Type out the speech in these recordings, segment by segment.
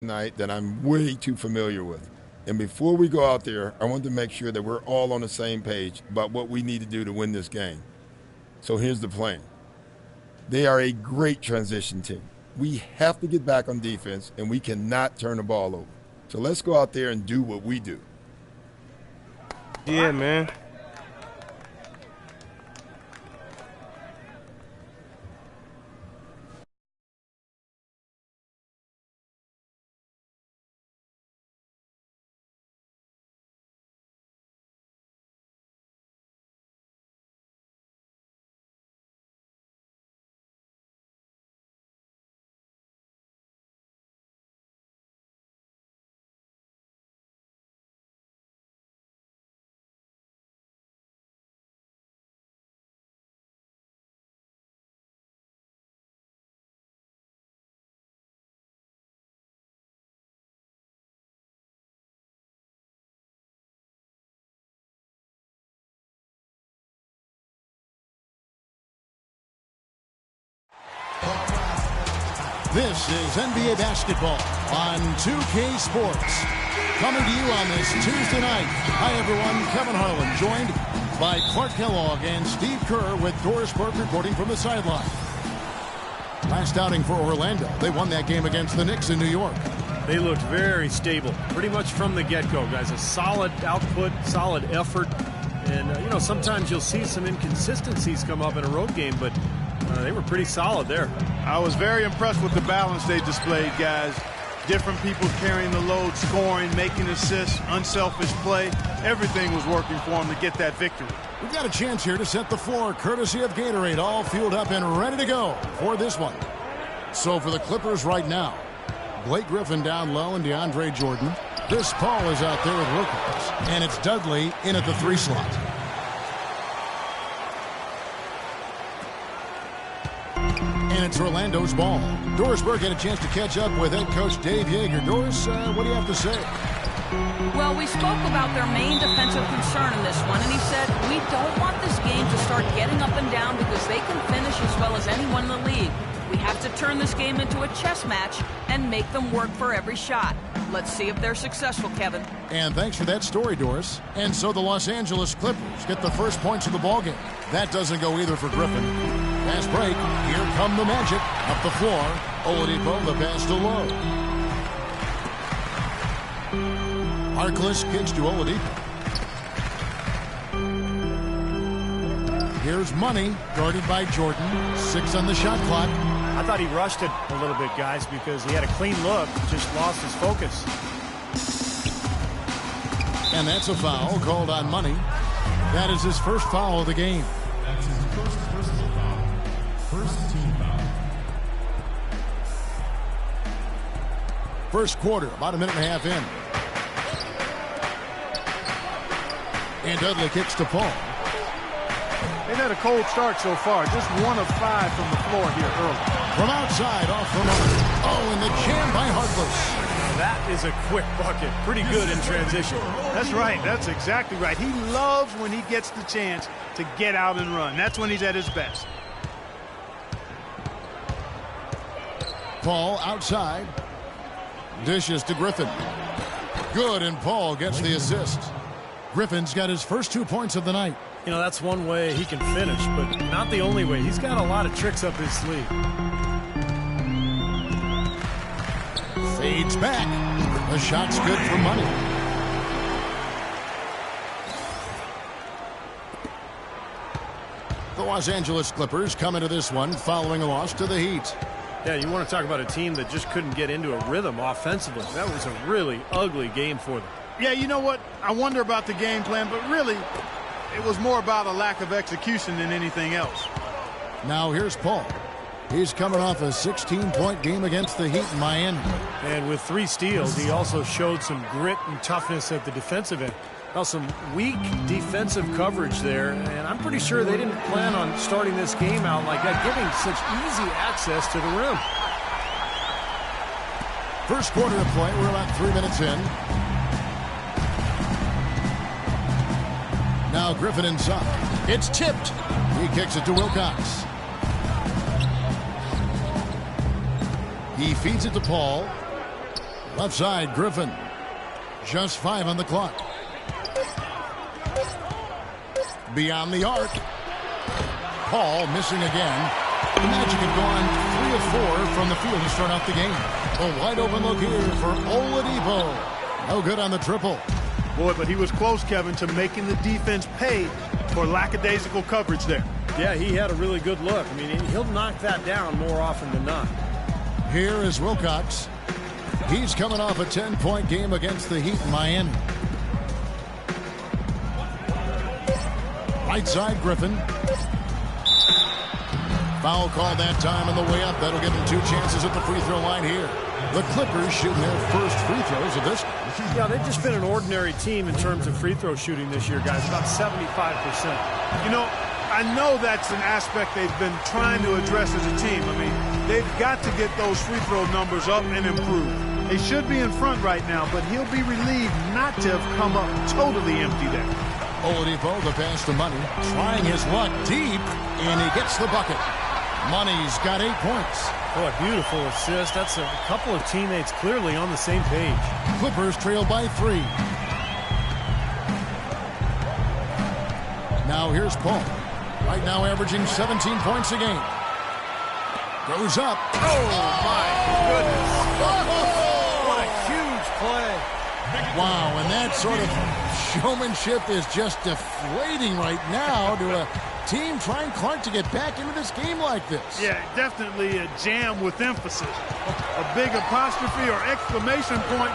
tonight that I'm way too familiar with. And before we go out there, I want to make sure that we're all on the same page about what we need to do to win this game. So here's the plan. They are a great transition team. We have to get back on defense, and we cannot turn the ball over. So let's go out there and do what we do. Yeah, man. This is NBA basketball on 2K Sports. Coming to you on this Tuesday night. Hi, everyone. Kevin Harlan, joined by Clark Kellogg and Steve Kerr with Doris Burke reporting from the sideline. Last outing for Orlando. They won that game against the Knicks in New York. They looked very stable, pretty much from the get-go, guys. A solid output, solid effort. And, sometimes you'll see some inconsistencies come up in a road game, but they were pretty solid there. I was very impressed with the balance they displayed, guys. Different people carrying the load, scoring, making assists, unselfish play. Everything was working for them to get that victory. We've got a chance here to set the floor, courtesy of Gatorade, all fueled up and ready to go for this one. So for the Clippers right now, Blake Griffin down low and DeAndre Jordan. Chris Paul is out there with Wilkins, and it's Dudley in at the 3 slot. And it's Orlando's ball. Doris Burke had a chance to catch up with head coach Dave Yeager. Doris, what do you have to say? Well, we spoke about their main defensive concern in this one, and he said, we don't want this game to start getting up and down because they can finish as well as anyone in the league. We have to turn this game into a chess match and make them work for every shot. Let's see if they're successful, Kevin. And thanks for that story, Doris. And so the Los Angeles Clippers get the first points of the ballgame. That doesn't go either for Griffin. Fast break. Here come the Magic. Up the floor. Oladipo, the pass to Lowe. Harkless kicks to Oladipo. Here's Money, guarded by Jordan. 6 on the shot clock. I thought he rushed it a little bit, guys, because he had a clean look, just lost his focus. And that's a foul called on Money. That is his first foul of the game. That's his first personal foul. First team foul. First quarter, about a minute and a half in. And Dudley kicks to Paul. They've had a cold start so far. Just 1 of 5 from the floor here early. From outside, off from Money. Oh, and the jam by Harkless. That is a quick bucket. Pretty good in transition. That's right. That's exactly right. He loves when he gets the chance to get out and run. That's when he's at his best. Paul outside. Dishes to Griffin. Good, and Paul gets the assist. Griffin's got his first 2 points of the night. That's one way he can finish, but not the only way. He's got a lot of tricks up his sleeve. Fades back. The shot's good for Money. The Los Angeles Clippers come into this one following a loss to the Heat. Yeah, you want to talk about a team that just couldn't get into a rhythm offensively. That was a really ugly game for them. Yeah, you know what? I wonder about the game plan, but really, it was more about a lack of execution than anything else. Now here's Paul. He's coming off a 16-point game against the Heat in Miami. And with 3 steals, he also showed some grit and toughness at the defensive end. Well, some weak defensive coverage there, and I'm pretty sure they didn't plan on starting this game out like that, giving such easy access to the rim. First quarter of play, we're about 3 minutes in. Now Griffin inside. It's tipped. He kicks it to Wilcox. He feeds it to Paul. Left side, Griffin. Just 5 on the clock. Beyond the arc. Paul missing again. The Magic have gone 3 of 4 from the field to start out the game. A wide open look here for Oladipo. No good on the triple. Boy, but he was close, Kevin, to making the defense pay for lackadaisical coverage there. Yeah, he had a really good look. I mean, he'll knock that down more often than not. Here is Wilcox. He's coming off a 10-point game against the Heat in Miami. Right side, Griffin. Foul call that time on the way up. That'll give him 2 chances at the free throw line here. The Clippers shooting their first free throws of this. Yeah, they've just been an ordinary team in terms of free throw shooting this year, guys. About 75%. You know, I know that's an aspect they've been trying to address as a team. I mean, they've got to get those free throw numbers up and improve. They should be in front right now, but he'll be relieved not to have come up totally empty there. Oladipo, the pass to Money, trying his luck deep, and he gets the bucket. Money's got 8 points. Boy, beautiful assist. That's a couple of teammates clearly on the same page. Clippers trail by 3. Now here's Paul. Right now averaging 17 points a game. Goes up. Oh, my goodness. What a huge play. Wow, and that sort of showmanship is just deflating right now to a team trying Clark to get back into this game like this. Yeah, definitely a jam with emphasis. A big apostrophe or exclamation point.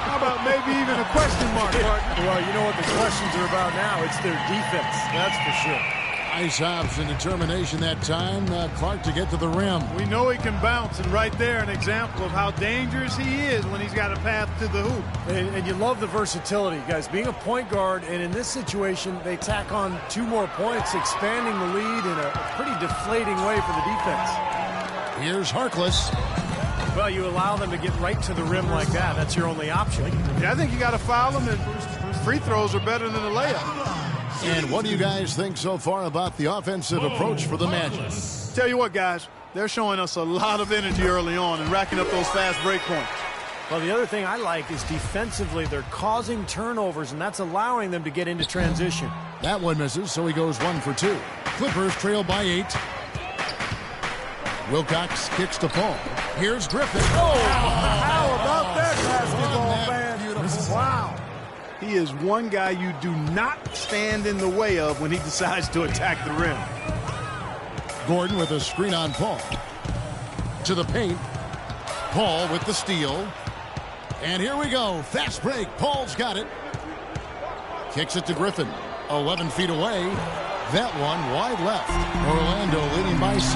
How about maybe even a question mark, partner? Well, you know what the questions are about now. It's their defense, that's for sure. Nice hops and determination that time. Clark to get to the rim. We know he can bounce, and right there an example of how dangerous he is when he's got a path to the hoop. And you love the versatility, guys. Being a point guard, and in this situation, they tack on 2 more points, expanding the lead in a pretty deflating way for the defense. Here's Harkless. Well, you allow them to get right to the rim like that. That's your only option. Yeah, I think you got to foul them, and free throws are better than a layup. And what do you guys think so far about the offensive approach for the Magic? Tell you what, guys, they're showing us a lot of energy early on and racking up those fast break points. Well, the other thing I like is defensively, they're causing turnovers, and that's allowing them to get into transition. That one misses, so he goes 1 for 2. Clippers trail by 8. Wilcox kicks to Paul. Here's Griffin. Oh, how about that basketball, man? Beautiful. Wow. He is one guy you do not stand in the way of when he decides to attack the rim. Gordon with a screen on Paul. To the paint. Paul with the steal. And here we go. Fast break. Paul's got it. Kicks it to Griffin. 11 feet away. That one wide left. Orlando leading by 6.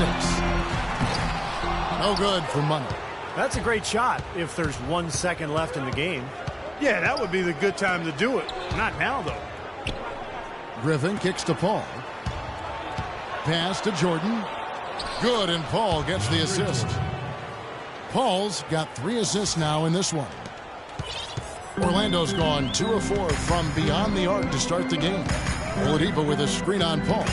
No good for Money. That's a great shot if there's 1 second left in the game. Yeah, that would be the good time to do it. Not now, though. Griffin kicks to Paul. Pass to Jordan. Good, and Paul gets the assist. Paul's got 3 assists now in this one. Orlando's gone 2 of 4 from beyond the arc to start the game. Oladipo with a screen on Paul.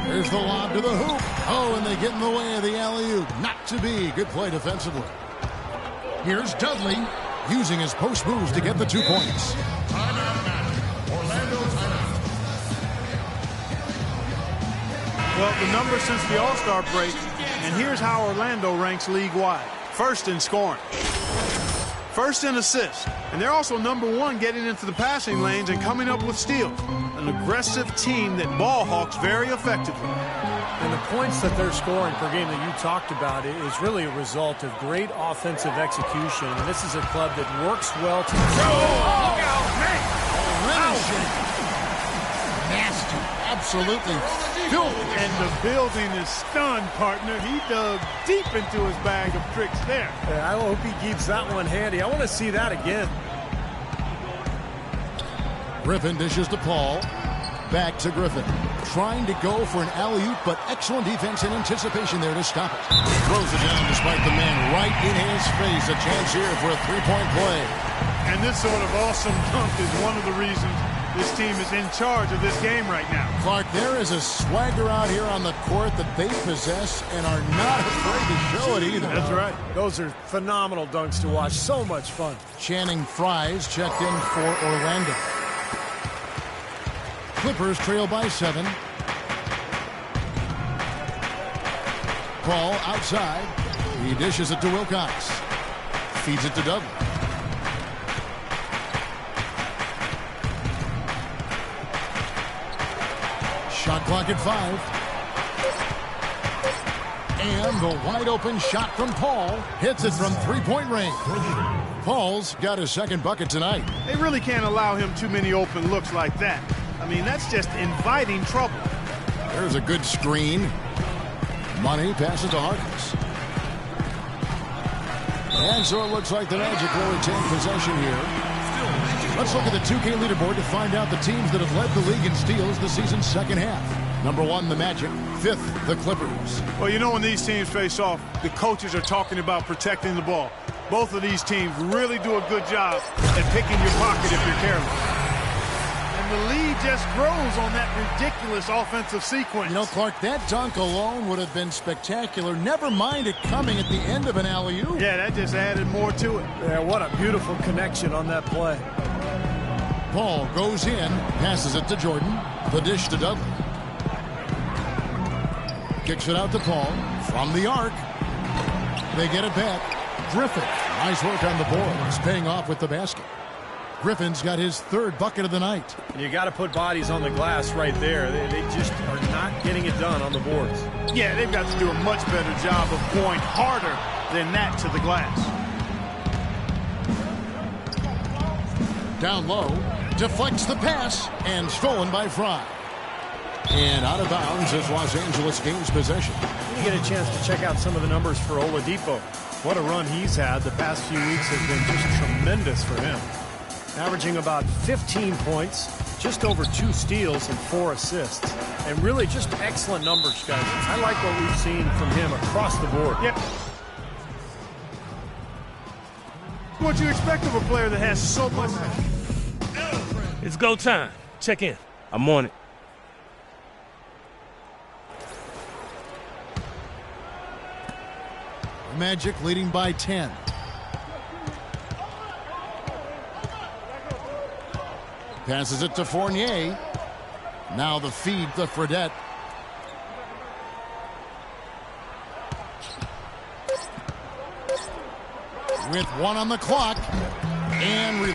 There's the lob to the hoop. Oh, and they get in the way of the alley-oop. Not to be. Good play defensively. Here's Dudley using his post moves to get the 2 points. Well, the numbers since the All-Star break, and here's how Orlando ranks league-wide. First in scoring. First in assists. And they're also #1 getting into the passing lanes and coming up with steals. An aggressive team that ball hawks very effectively. And the points that they're scoring per game that you talked about is really a result of great offensive execution. And this is a club that works well to... Look out, man! Nasty. Absolutely filthy. And the building is stunned, partner. He dug deep into his bag of tricks there. I hope he keeps that one handy. I want to see that again. Griffin dishes to Paul. Back to Griffin. Trying to go for an alley-oop, but excellent defense and anticipation there to stop it. Throws it down despite the man right in his face. A chance here for a 3-point play. And this sort of awesome dunk is one of the reasons This team is in charge of this game right now. Clark, there is a swagger out here on the court that they possess and are not afraid to show it either. That's right. Those are phenomenal dunks to watch. So much fun. Channing Frye's checked in for Orlando. Clippers trail by 7. Paul outside. He dishes it to Wilcox. Feeds it to Dudley. Shot clock at 5. And the wide open shot from Paul hits it from three-point range. Paul's got his second bucket tonight. They really can't allow him too many open looks like that. I mean, that's just inviting trouble. There's a good screen. Money passes to Harkness. And so it looks like the Magic will retain possession here. Let's look at the 2K leaderboard to find out the teams that have led the league in steals the season's second half. Number 1, the Magic. 5th, the Clippers. Well, you know, when these teams face off, the coaches are talking about protecting the ball. Both of these teams really do a good job at picking your pocket if you're careless. And the lead just grows on that ridiculous offensive sequence. You know, Clark, that dunk alone would have been spectacular. Never mind it coming at the end of an alley-oop. Yeah, that just added more to it. Yeah, what a beautiful connection on that play. Paul goes in, passes it to Jordan. The dish to Dudley. Kicks it out to Paul. From the arc. They get it back. Griffin. Nice work on the boards. Paying off with the basket. Griffin's got his third bucket of the night. You got to put bodies on the glass right there. They just are not getting it done on the boards. Yeah, they've got to do a much better job of going harder than that to the glass. Down low. Deflects the pass. And stolen by Fry. And out of bounds is Los Angeles gains possession. You get a chance to check out some of the numbers for Oladipo. What a run he's had. The past few weeks have been just tremendous for him. Averaging about 15 points, just over 2 steals and 4 assists. And really just excellent numbers, guys. I like what we've seen from him across the board. Yep. What you expect of a player that has so much... It's go time. Check in. I'm on it. Magic leading by 10. Passes it to Fournier. Now the feed to Fredette. With 1 on the clock. And